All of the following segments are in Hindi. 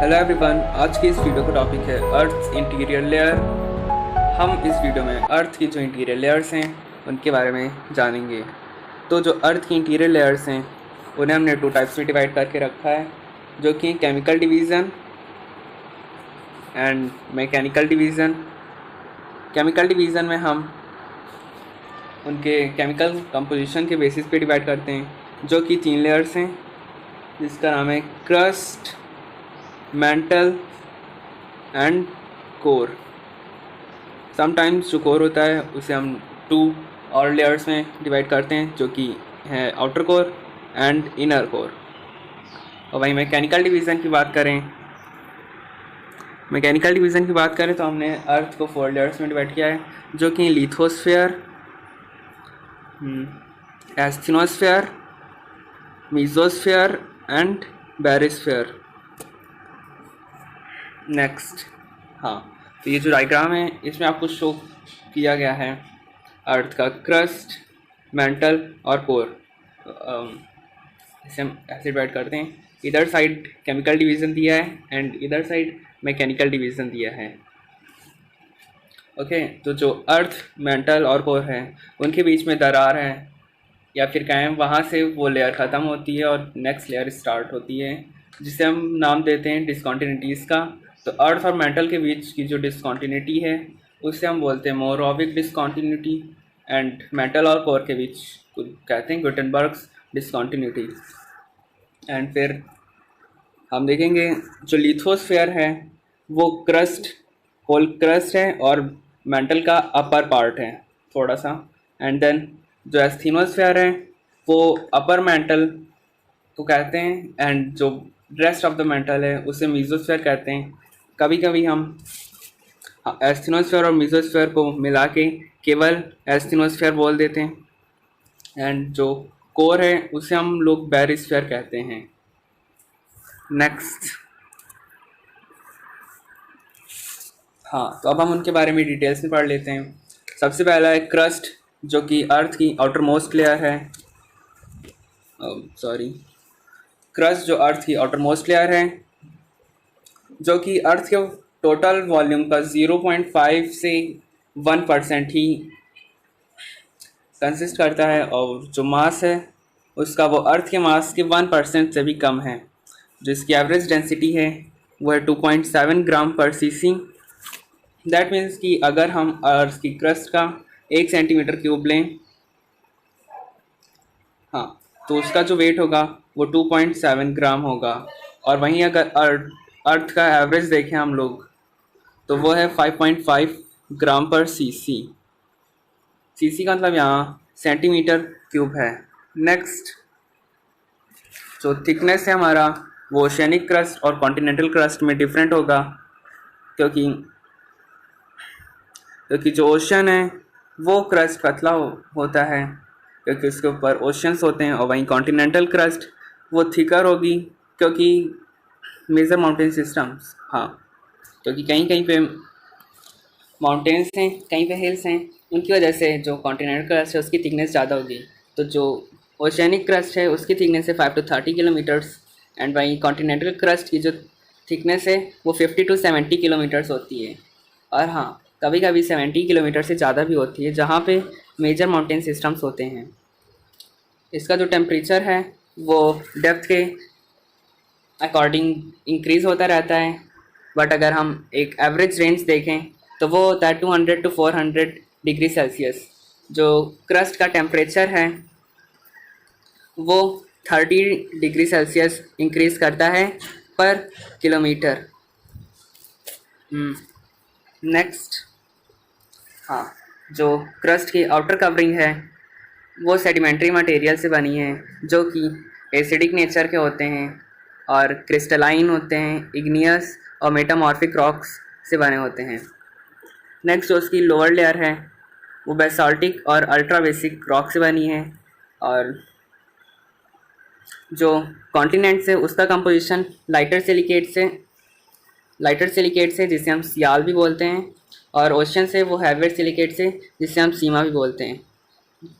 हेलो एवरीवन, आज की इस वीडियो का टॉपिक है अर्थ इंटीरियर लेयर। हम इस वीडियो में अर्थ की जो इंटीरियर लेयर्स हैं उनके बारे में जानेंगे। तो जो अर्थ की इंटीरियर लेयर्स हैं उन्हें हमने 2 टाइप्स में डिवाइड करके रखा है, जो कि chemical division and mechanical division. Chemical division में हम उनके केमिकल कंपोजिशन के बेसिस पे डिवाइड करते हैं, जो कि 3 लेयर्स हैं, जिसका नाम है crust, mental and core. Sometimes जो कोर होता है उसे हम 2 और लेयर्स में डिवाइड करते हैं, जो कि है outer core and inner core. और वहीं मैकेनिकल डिवीज़न की बात करें तो हमने अर्थ को 4 लेयर्स में डिवाइड किया है, जो कि लिथोस्फीयर, एस्थेनोस्फीयर, मीसोस्फीयर एंड बैरिस्फीयर। नेक्स्ट, तो ये जो डायग्राम है इसमें आपको शो किया गया है अर्थ का क्रस्ट, मेंटल और कोर। इसे हम ऐसे डिवाइड करते हैं, इधर साइड केमिकल डिवीज़न दिया है एंड इधर साइड मैकेनिकल डिवीज़न दिया है। ओके, तो जो अर्थ, मेंटल और कोर है उनके बीच में दरार है, या फिर कहें वहाँ से वो लेयर ख़त्म होती है और नेक्स्ट लेयर स्टार्ट होती है, जिसे हम नाम देते हैं डिसकॉन्टिन्यूटीज़ का। तो अर्थ और मेंटल के बीच की जो डिसकॉन्टिन्यूटी है उसे हम बोलते हैं मोरोविक डिसकॉन्टिन्यूटी, एंड मेंटल और कोर के बीच कहते हैं गुटेनबर्ग्स डिसकॉन्टिन्यूटी। एंड फिर हम देखेंगे जो लिथोस्फीयर है वो क्रस्ट, होल क्रस्ट है और मेंटल का अपर पार्ट है थोड़ा सा। एंड देन जो एस्थेनोस्फीयर है वो अपर मेंटल को कहते हैं, एंड जो रेस्ट ऑफ द मेंटल है उसे मीसोस्फीयर कहते हैं। कभी कभी हम एस्थेनोस्फीयर और मीसोस्फीयर को मिला के केवल एस्थेनोस्फीयर बोल देते हैं, एंड जो कोर है उसे हम लोग बैरिस्फीयर कहते हैं। नेक्स्ट, तो अब हम उनके बारे में डिटेल्स में पढ़ लेते हैं। सबसे पहला है क्रस्ट, जो कि अर्थ की आउटर मोस्ट लेयर है। क्रस्ट जो अर्थ की आउटर मोस्ट लेयर है, जो कि अर्थ के टोटल वॉल्यूम का 0.5 से 1% ही कंसिस्ट करता है, और जो मास है उसका वो अर्थ के मास के 1% से भी कम है। जिसकी एवरेज डेंसिटी है वो है 2.7 ग्राम पर सीसी। दैट मीन्स कि अगर हम अर्थ की क्रस्ट का 1 सेंटीमीटर क्यूब लें, तो उसका जो वेट होगा वो 2.7 ग्राम होगा। और वहीं अगर अर्थ का एवरेज देखें हम लोग तो वो है 5.5 ग्राम पर सीसी। सीसी का मतलब यहाँ सेंटीमीटर क्यूब है। नेक्स्ट, जो थिकनेस है हमारा वो ओशियनिक क्रस्ट और कॉन्टिनेंटल क्रस्ट में डिफरेंट होगा, क्योंकि जो ओशन है वो क्रस्ट पतला होता है क्योंकि उसके ऊपर ओशंस होते हैं, और वहीं कॉन्टिनेंटल क्रस्ट वो थिकर होगी क्योंकि मेजर माउंटेन सिस्टम्स, क्योंकि कहीं कहीं पे माउंटेन्स हैं, कहीं पे हिल्स हैं, उनकी वजह से जो कॉन्टिनेंटल क्रस्ट है उसकी थिकनेस ज़्यादा होगी। तो जो ओशियनिक क्रस्ट है उसकी थिकनेस है 5 to 30 किलोमीटर्स, एंड वहीं कॉन्टिनेंटल क्रस्ट की जो थिकनेस है वो 50 to 70 किलोमीटर्स होती है। और कभी कभी 70 किलोमीटर से ज़्यादा भी होती है जहाँ पे मेजर माउंटेन सिस्टम्स होते हैं। इसका जो टेम्परेचर है वो डेप्थ के अकॉर्डिंग इंक्रीज़ होता रहता है, बट अगर हम एक एवरेज रेंज देखें तो वो होता है 200 to 400 डिग्री सेल्सियस। जो क्रस्ट का टेम्परेचर है वो 30 डिग्री सेल्सियस इंक्रीज़ करता है पर किलोमीटर। नेक्स्ट, जो क्रस्ट की आउटर कवरिंग है वो सेडिमेंट्री मटेरियल से बनी है, जो कि एसिडिक नेचर के होते हैं और क्रिस्टलाइन होते हैं, इग्नियस और मेटामॉर्फिक रॉक्स से बने होते हैं। नेक्स्ट, जो उसकी लोअर लेयर है वो बेसाल्टिक और अल्ट्रा बेसिक रॉक से बनी है, और जो कॉन्टिनेंट से उसका कंपोजिशन लाइटर सिलिकेट से जिसे हम सियाल भी बोलते हैं, और ओशन से वो हैवियर सिलिकेट से जिसे हम सीमा भी बोलते हैं।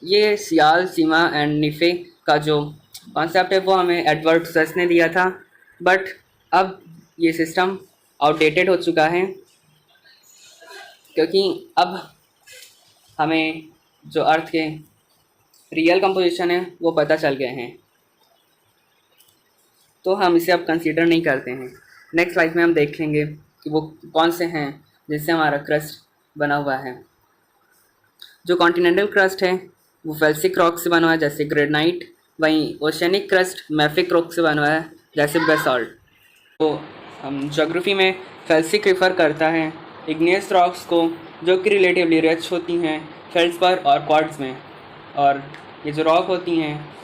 ये सियाल, सीमा एंड निफे का जो कॉन्सेप्ट है वो हमें एडवर्ड सस ने दिया था, बट अब ये सिस्टम आउटडेटेड हो चुका है, क्योंकि अब हमें जो अर्थ के रियल कंपोजिशन है वो पता चल गए हैं, तो हम इसे अब कंसीडर नहीं करते हैं। नेक्स्ट स्लाइड में हम देख लेंगे कि वो कौन से हैं जिससे हमारा क्रस्ट बना हुआ है। जो कॉन्टिनेंटल क्रस्ट है वो फेल्सिक रॉक से बना हुआ है जैसे ग्रेनाइट, वहीं ओशियनिक क्रस्ट मैफिक रॉक से बना हुआ है जैसे बेसाल्ट। तो हम ज्योग्राफी में फेल्सिक रेफर करता है इग्नियस रॉक्स को, जो कि रिलेटिवली रिच होती हैं फेल्ड्सपर और क्वार्ट्ज में, और ये जो रॉक होती हैं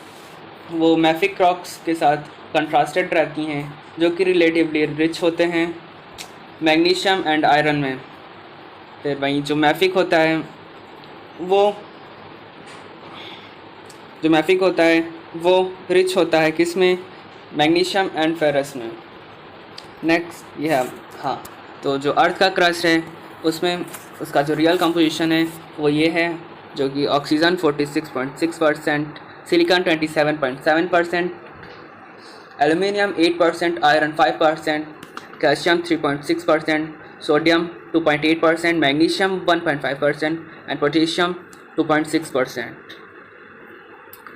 वो मैफिक रॉक्स के साथ कंट्रास्टेड रहती हैं, जो कि रिलेटिवली रिच होते हैं मैग्नीशियम एंड आयरन में। फिर वहीं जो मैफिक होता है वो रिच होता है किस में, मैग्नीशियम एंड फेरस में। नेक्स्ट ये है, हाँ, तो जो अर्थ का क्रस्ट है उसमें उसका जो रियल कंपोजिशन है वो ये है, जो कि oxygen 46.6%, silicon 27.7%, aluminium 8%, iron 5%, calcium 3.6%, sodium 2.8%, magnesium 1.5% and potassium 2.6%।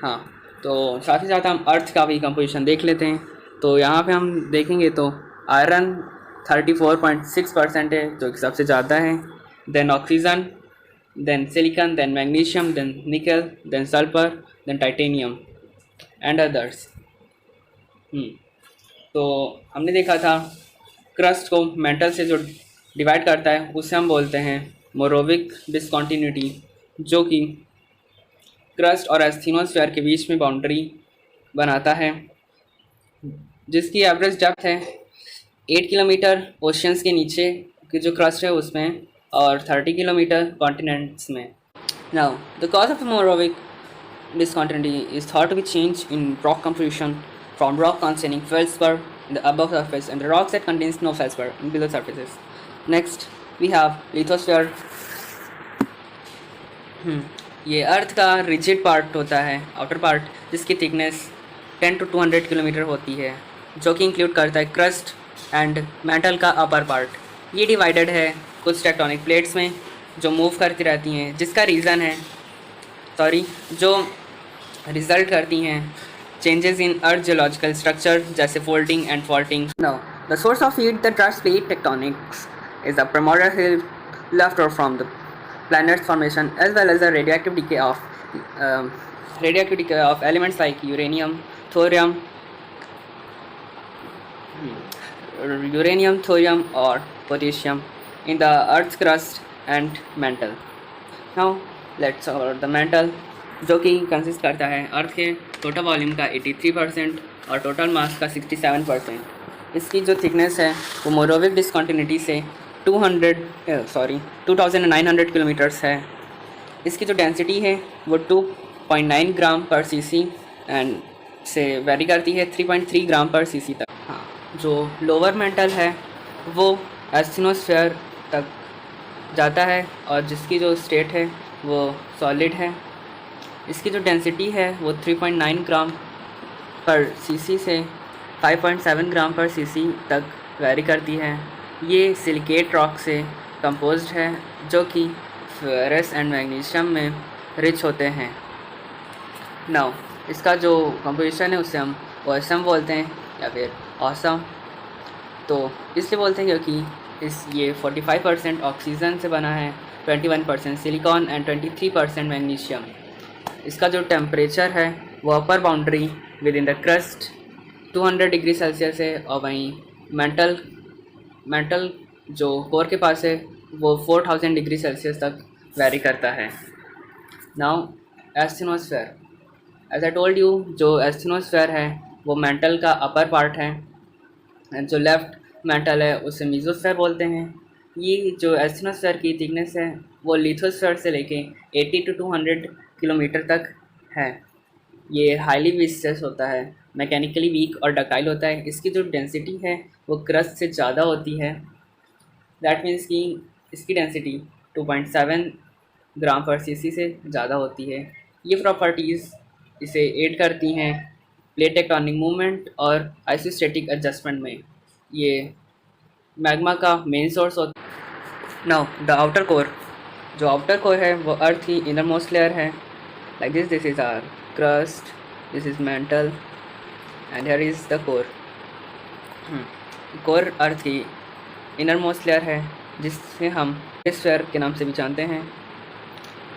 हाँ, तो साथ ही साथ हम अर्थ का भी कंपोजिशन देख लेते हैं। तो यहाँ पे हम देखेंगे तो आयरन 34.6% है, जो कि सबसे ज़्यादा है, then oxygen, then silicon, then magnesium, then nickel, then sulphur, then titanium and others. तो हमने देखा था क्रस्ट को मेटल से जो डिवाइड करता है उसे हम बोलते हैं मोरोविक डिसकॉन्टिन्यूटी, जो कि क्रस्ट और एस्थेनोस्फीयर के बीच में बाउंड्री बनाता है, जिसकी एवरेज डेप्थ है 8 किलोमीटर ओशियंस के नीचे की जो क्रस्ट है उसमें, और 30 किलोमीटर कॉन्टिनेंट्स में। Now the cause of Mohorovicic discontinuity is thought to be change in rock composition from rock containing feldspar in the above surface and the rocks that contains no feldspar in below surfaces. Next we have lithosphere. ये अर्थ का रिजिड पार्ट होता है, आउटर पार्ट, जिसकी थिकनेस 10 to 200 किलोमीटर होती है, जो कि इंक्लूड करता है क्रस्ट एंड मेटल का अपर पार्ट। ये डिवाइडेड है कुछ टेक्टोनिक प्लेट्स में जो मूव करती रहती हैं, जिसका रीज़न है जो रिजल्ट करती हैं changes in earth geological structure जैसे folding and faulting. Now the source of heat that drives plate tectonics is the primordial heat left over from the planet's formation, as well as the radioactive decay of elements like uranium, thorium or potassium in the earth's crust and mantle. Now let's talk about the mantle, जो कि कंसिस्ट करता है अर्थ के टोटल वॉल्यूम का 83% और टोटल मास का 67%। इसकी जो थिकनेस है वो मोरोविक डिसकॉन्टिन्यूटी से 2900 किलोमीटर्स है। इसकी जो डेंसिटी है वो 2.9 ग्राम पर सीसी एंड से वेरी करती है 3.3 ग्राम पर सीसी तक। हाँ, जो लोअर मेंटल है वो एस्थेनोस्फीयर तक जाता है और जिसकी जो स्टेट है वो सॉलिड है। इसकी जो डेंसिटी है वो 3.9 ग्राम पर सीसी से 5.7 ग्राम पर सीसी तक वेरी करती है। ये सिलिकेट रॉक से कंपोज्ड है, जो कि फेरस एंड मैग्नीशियम में रिच होते हैं। नाउ इसका जो कंपोजिशन है उसे हम ऑसम बोलते हैं या फिर ऑसम। तो इसलिए बोलते हैं क्योंकि ये 45% ऑक्सीजन से बना है, 21% सिलिकॉन एंड 23% मैग्नीशियम। इसका जो टेम्परेचर है वो अपर boundary with in the crust 200 degree Celsius है, और वहीं मेंटल जो कोर के पास है वो 4000 डिग्री सेल्सियस तक वेरी करता है। Now asthenosphere, as I told you, जो एस्थेनोस्फीयर है वो मेंटल का अपर पार्ट है, जो लेफ्ट मेंटल है उसे मीजोस्फीयर बोलते हैं। ये जो एस्थेनोस्फीयर की थिकनेस है वो लिथोस्फीयर से लेके 80 to 200 किलोमीटर तक है। ये हाईली विस्कस होता है, मैकेनिकली वीक और डक्टाइल होता है। इसकी जो डेंसिटी है वो क्रस्ट से ज़्यादा होती है, दैट मीन्स कि इसकी डेंसिटी 2.7 ग्राम पर सीसी से ज़्यादा होती है। ये प्रॉपर्टीज़ इसे एड करती हैं प्लेट टेक्टोनिक मूवमेंट और आइसोस्टैटिक एडजस्टमेंट में। ये मैग्मा का मेन सोर्स होता है। नाउ द आउटर कोर, जो आउटर कोर है वो अर्थ की इनर मोस्ट लेयर है। Like this is our crust, this is mantle and here is the core. Core earth की इनर मोस्ट लेयर है, जिससे हम बैरिस्फीयर के नाम से भी जानते हैं।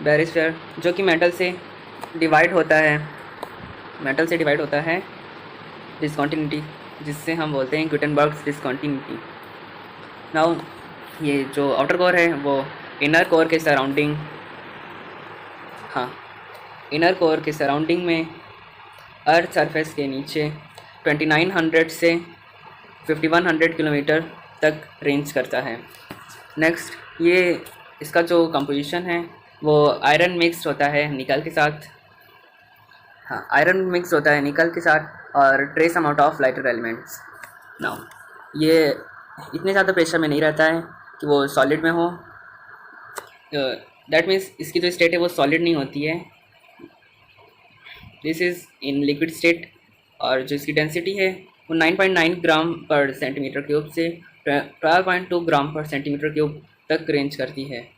बैरिस्फीयर जो कि मेटल से डिवाइड होता है डिस्कॉन्टिन्यूटी, जिससे हम बोलते हैं गुटेनबर्ग्स डिस्कॉन्टिन्यूटी। नाउ ये जो आउटर कोर है वो इनर कोर के सराउंडिंग इनर कोर के सराउंडिंग में अर्थ सरफेस के नीचे 2900 से 5100 किलोमीटर तक रेंज करता है। नेक्स्ट, ये इसका जो कंपोजिशन है वो आयरन मिक्स होता है निकल के साथ। आयरन मिक्स होता है निकल के साथ और trace amount of lighter elements. Now ये इतने ज़्यादा प्रेशर में नहीं रहता है कि वो सॉलिड में हो। दैट मीन्स इसकी जो स्टेट है वो सॉलिड नहीं होती है। This is in liquid state, और जो इसकी डेंसिटी है वो 9.9 ग्राम पर सेंटीमीटर क्यूब से 12.2 ग्राम पर सेंटीमीटर क्यूब तक रेंज करती है।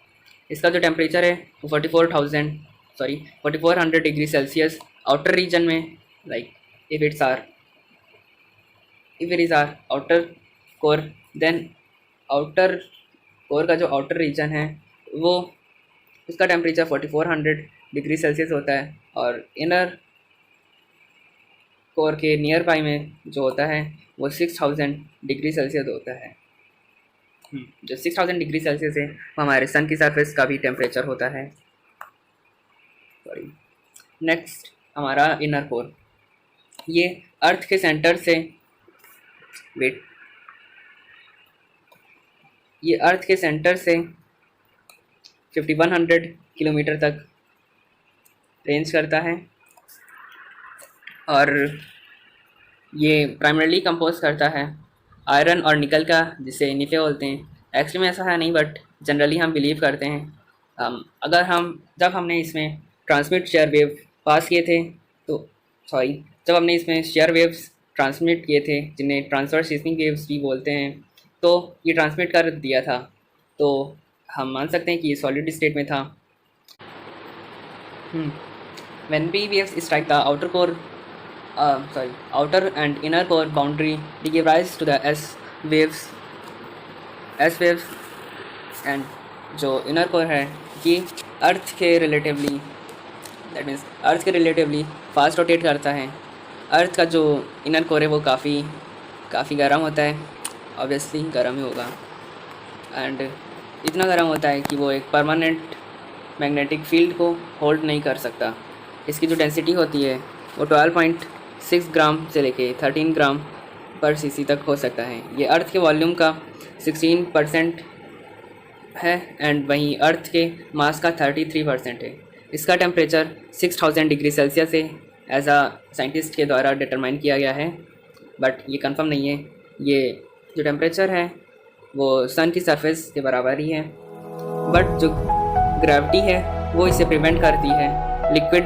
इसका जो टेम्परेचर है वो 4400 डिग्री सेल्सियस आउटर रीजन में, like if it is or outer core, then outer core का जो आउटर रीजन है वो उसका टेम्परेचर 4400 डिग्री सेल्सियस होता है, और इनर कोर के नियर बाई में जो होता है वो 6000 डिग्री सेल्सियस होता है। जो 6000 डिग्री सेल्सियस है वो हमारे सन की सरफेस का भी टेम्परेचर होता है। नेक्स्ट हमारा इनर कोर, ये अर्थ के सेंटर से ये अर्थ के सेंटर से 5100 किलोमीटर तक रेंज करता है, और ये प्राइमरीली कंपोज करता है आयरन और निकल का, जिसे निफे बोलते हैं। एक्चुअली में ऐसा है नहीं, बट जनरली हम बिलीव करते हैं। जब हमने इसमें ट्रांसमिट शेयर वेव पास किए थे जब हमने इसमें शेयर वेव्स ट्रांसमिट किए थे, जिन्हें ट्रांसफर सीजनिंग वेव्स भी बोलते हैं, तो ये ट्रांसमिट कर दिया था, तो हम मान सकते हैं कि ये सॉलिड स्टेट में था। When B waves strike the outer and inner core boundary, they give rise to the S waves, and जो inner core है ये अर्थ के रिलेटिवली फास्ट रोटेट करता है। अर्थ का जो इनर कोर है वो काफ़ी गर्म होता है, ऑब्वियसली गर्म ही होगा, एंड इतना गर्म होता है कि वो एक परमानेंट मैग्नेटिक फील्ड को होल्ड नहीं कर सकता। इसकी जो डेंसिटी होती है वो 12.6 ग्राम से लेके 13 ग्राम पर सीसी तक हो सकता है। ये अर्थ के वॉल्यूम का 16% है, एंड वहीं अर्थ के मास का 33% है। इसका टेम्परेचर 6000 डिग्री सेल्सियस है, एज अ साइंटिस्ट के द्वारा डिटरमाइन किया गया है, बट ये कंफर्म नहीं है। ये जो टेम्परेचर है वो सन की सरफेस के बराबर ही है, बट जो ग्रेविटी है वो इसे प्रिवेंट करती है लिक्विड